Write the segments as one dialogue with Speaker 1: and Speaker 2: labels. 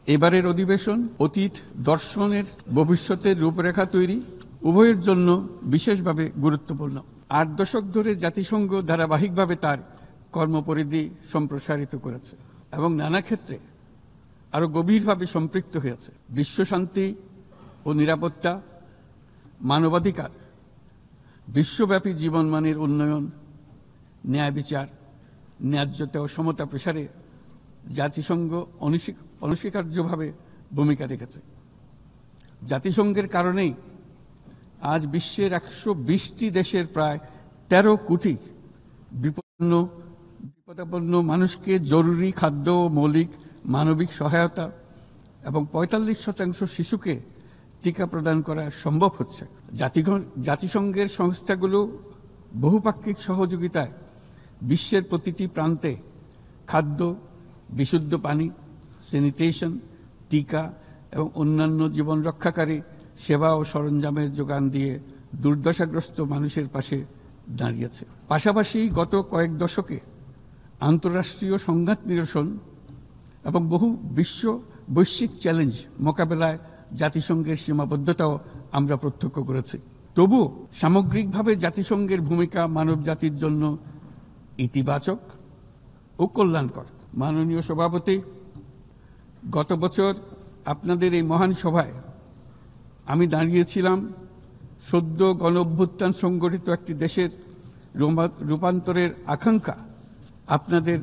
Speaker 1: এবারের অধিবেশন অতীত, দর্শনের, ভবিষ্যতের রূপরেখা তৈরি উভয়ের জন্য বিশেষভাবে গুরুত্বপূর্ণ। 8 দশক ধরে জাতিসংঘ ধারাবাহিকভাবে তার কর্মপরিধি সম্প্রসারিত করেছে এবং নানা ক্ষেত্রে আরো গভীরভাবে সম্পৃক্ত হয়েছে। বিশ্বশান্তি ও নিরাপত্তা, মানবাধিকার, বিশ্বব্যাপী জীবনমানের উন্নয়ন, ন্যায় বিচার, ন্যায্যতা ও সমতা প্রসারে জাতিসংঘ অনস্বীকার্যভাবে ভূমিকা রেখেছে। জাতিসংঘের কারণেই আজ বিশ্বের 120টি দেশের প্রায় 13 কোটি বিপদাপন্ন মানুষকে জরুরি খাদ্য ও মৌলিক মানবিক সহায়তা এবং 45% শিশুকে টিকা প্রদান করা সম্ভব হচ্ছে। জাতিসংঘের সংস্থাগুলো বহুপাক্ষিক সহযোগিতায় বিশ্বের প্রতিটি প্রান্তে খাদ্য, বিশুদ্ধ পানি, স্যানিটেশন, টিকা এবং অন্যান্য জীবন রক্ষাকারী সেবা ও সরঞ্জামের যোগান দিয়ে দুর্দশাগ্রস্ত মানুষের পাশে দাঁড়িয়েছে। পাশাপাশি গত কয়েক দশকে আন্তঃরাষ্ট্রীয় সংঘাত নিরসন এবং বহু বৈশ্বিক চ্যালেঞ্জ মোকাবেলায় জাতিসংঘের সীমাবদ্ধতাও আমরা প্রত্যক্ষ করেছি। তবুও সামগ্রিকভাবে জাতিসংঘের ভূমিকা মানব জাতির জন্য ইতিবাচক ও কল্যাণকর। মাননীয় সভাপতি, গত বছর আপনাদের এই মহান সভায় আমি দাঁড়িয়েছিলাম সদ্য গণঅভ্যুত্থান সংগঠিত একটি দেশের রূপান্তরের আকাঙ্ক্ষা আপনাদের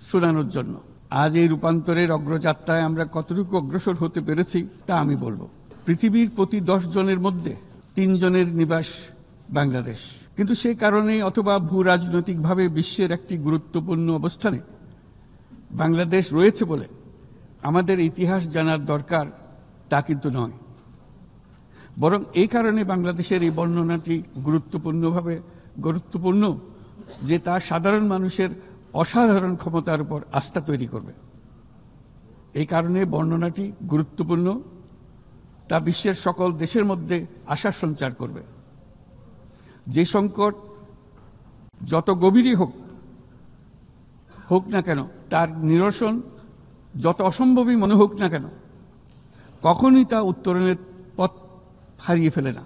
Speaker 1: শোনানোর জন্য। আজ এই রূপান্তরের অগ্রযাত্রায় আমরা কতটুকু অগ্রসর হতে পেরেছি তা আমি বলবো। পৃথিবীর প্রতি 10 জনের মধ্যে 3 জনের নিবাস বাংলাদেশ, কিন্তু সেই কারণে অথবা ভূ রাজনৈতিকভাবে বিশ্বের একটি গুরুত্বপূর্ণ অবস্থানে বাংলাদেশ রয়েছে বলে আমাদের ইতিহাস জানার দরকার তা কিন্তু নয়, বরং এই কারণে বাংলাদেশের এই বর্ণনাটি গুরুত্বপূর্ণ যে তা সাধারণ মানুষের অসাধারণ ক্ষমতার উপর আস্থা তৈরি করবে। এই কারণে বর্ণনাটি গুরুত্বপূর্ণ, তা বিশ্বের সকল দেশের মধ্যে আশা সঞ্চার করবে। যে সংকট যত গভীরই হোক না কেন, তার নিরসন যত অসম্ভবই মনে হোক না কেন, কখনই তা উত্তরণের পথ হারিয়ে ফেলে না।